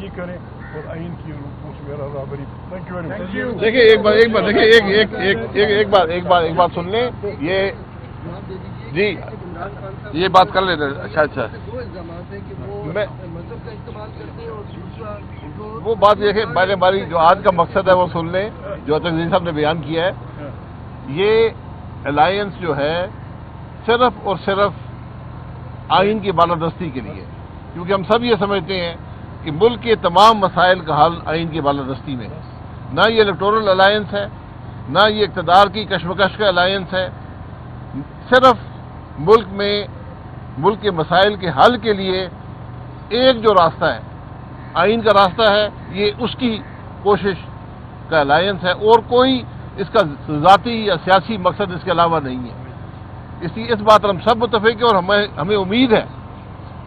نمائندگی کریں اور آئین کی اس میں برابری. Thank you very much. دیکھیے ایک بات سن لیں. یہ جی یہ بات کر لیتے ہیں. اچھا وہ بات یہ ہے ہماری جو آج کا مقصد ہے وہ سن لیں جو عزیز صاحب نے بیان کیا ہے. یہ الائنس جو ہے صرف اور صرف آئین کی بالادستی کے لیے، کیونکہ ہم سب یہ سمجھتے ہیں کہ ملک کے تمام مسائل کا حل آئین کی بالادستی میں. نہ یہ الیکٹورل الائنس ہے، نہ یہ اقتدار کی کشمکش کا الائنس ہے. صرف ملک کے مسائل کے حل کے لیے ایک جو راستہ ہے آئین کا راستہ ہے، یہ اس کی کوشش کا الائنس ہے، اور کوئی اس کا ذاتی یا سیاسی مقصد اس کے علاوہ نہیں ہے. اس بات پر ہم سب متفق ہیں، اور ہمیں امید ہے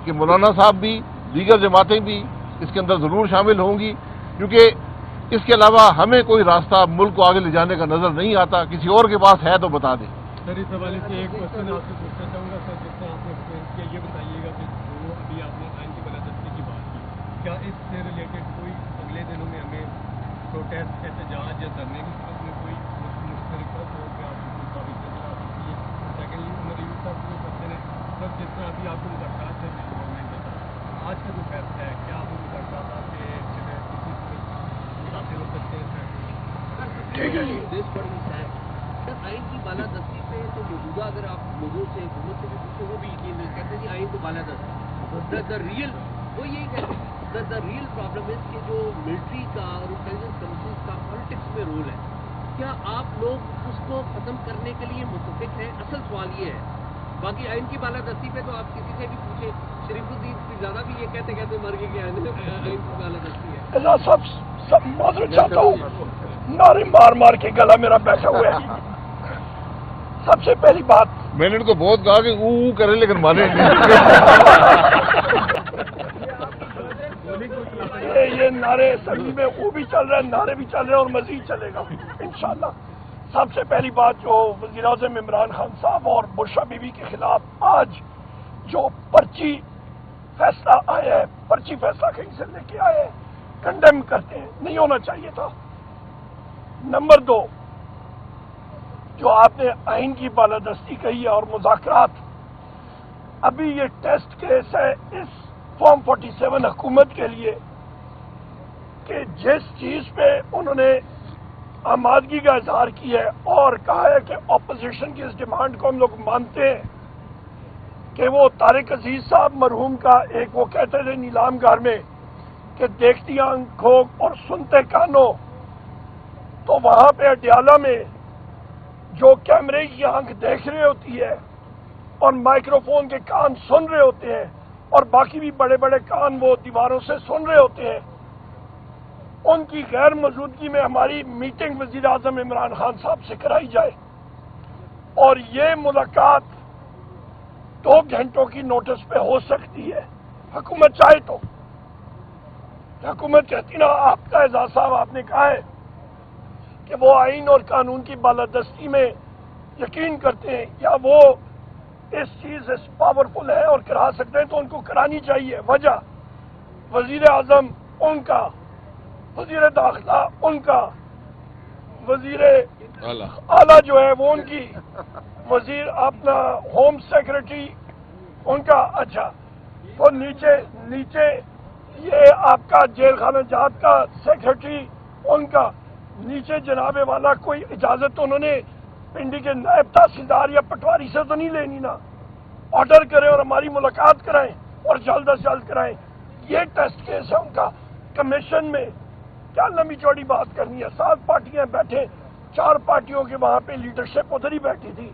کہ مولانا صاحب بھی دیگر جماعتیں بھی اس کے اندر ضرور شامل ہوں گی، کیونکہ اس کے علاوہ ہمیں کوئی راستہ ملک کو آگے لے جانے کا نظر نہیں آتا. کسی اور کے پاس ہے تو بتا دیں. سر اس حوالے سے ایک کوشچن آپ سے پوچھنا چاہوں گا. سر جس طرح آپ نے ایکسپلین کیا، یہ بتائیے گا کہ جو ابھی آپ نے آئین کی بالادستی کی بات کی، کیا اس سے ریلیٹڈ کوئی اگلے دنوں میں ہمیں پروٹیسٹ احتجاج یا دھرنے کی صورت میں کوئی مشترکہ طور پہ آپ کو مطابق نظر آ سکتی ہے؟ سیکنڈلی عمر ایوب صاحب جو کرتے ہیں سر، جس طرح ابھی آپ کو مذاکرات سے گورنمنٹ کے ساتھ آج کا جو فیصلہ ہے، کیا آپ مذاکرات آپ کے کسی صورت متاثر ہو سکتے ہیں؟ سر آئین کی بالادستی پہ تو موجودہ اگر آپ لوگوں سے حکومت سے بھی پوچھیں وہ بھی یقین نہیں کہتے ہیں آئین تو بالادستی. دا ریئل وہ یہی کہتے ہیں دا ریئل پرابلم ہے کہ جو ملٹری کا اور انٹیلیجنس کمیشنز کا پالیٹکس میں رول ہے، کیا آپ لوگ اس کو ختم کرنے کے لیے متفق ہیں؟ اصل سوال یہ ہے. باقی آئین کی بالادستی پہ تو آپ کسی سے بھی پوچھیں، شریف الدین زیادہ بھی یہ کہتے مر گئے کہ آئین کی بالادستی ہے. سب معذرت چاہتا ہوں، نعرے مار کے گلا میرا بیٹھا ہوا ہے. سب سے پہلی بات، میں نے ان کو بہت کہا کہ کرے لیکن مانے نہیں. یہ نعرے اسمبلی میں وہ بھی چل رہے ہیں، نعرے بھی چل رہے ہیں اور مزید چلے گا انشاءاللہ. سب سے پہلی بات، جو وزیر اعظم عمران خان صاحب اور برشا بی بی کے خلاف آج جو پرچی فیصلہ آیا ہے، پرچی فیصلہ کہیں سے لے کے آئے ہیں، کنڈیم کرتے ہیں، نہیں ہونا چاہیے تھا. نمبر 2، جو آپ نے آئین کی بالادستی کہی ہے اور مذاکرات، ابھی یہ ٹیسٹ کیس ہے اس فارم 47 حکومت کے لیے کہ جس چیز پہ انہوں نے آمادگی کا اظہار کیا ہے اور کہا ہے کہ اپوزیشن کی اس ڈیمانڈ کو ہم لوگ مانتے ہیں کہ وہ طارق عزیز صاحب مرحوم کا ایک وہ کہتے تھے نیلام گھر میں کہ دیکھتی آنکھوں اور سنتے کانوں، تو وہاں پہ اڈیالہ میں جو کیمرے کی آنکھ دیکھ رہی ہوتی ہے اور مائکروفون کے کان سن رہے ہوتے ہیں اور باقی بھی بڑے بڑے کان وہ دیواروں سے سن رہے ہوتے ہیں، ان کی غیر موجودگی میں ہماری میٹنگ وزیر اعظم عمران خان صاحب سے کرائی جائے اور یہ ملاقات 2 گھنٹوں کی نوٹس پہ ہو سکتی ہے. حکومت چاہے تو. حکومت کہتی نا، آپ کا اعزاز صاحب آپ نے کہا ہے کہ وہ آئین اور قانون کی بالادستی میں یقین کرتے ہیں یا وہ اس چیز اس پاورفل ہے اور کرا سکتے ہیں تو ان کو کرانی چاہیے. وجہ وزیر اعظم ان کا، وزیر داخلہ ان کا، وزیر اعلیٰ جو ہے وہ ان کی، وزیر اپنا ہوم سیکرٹری ان کا. اچھا، تو نیچے یہ آپ کا جیل خانہ جات کا سیکرٹری ان کا، نیچے جناب والا کوئی اجازت تو انہوں نے پنڈی کے نائب تحصیلدار یا پٹواری سے تو نہیں لینی نا. آرڈر کریں اور ہماری ملاقات کرائیں اور جلد از جلد کرائیں. یہ ٹیسٹ کیس ہے ان کا. کمیشن میں کیا لمبی چوڑی بات کرنی ہے؟ 7 پارٹیاں بیٹھے، 4 پارٹیوں کے وہاں پہ لیڈرشپ ادھر ہی بیٹھی تھی.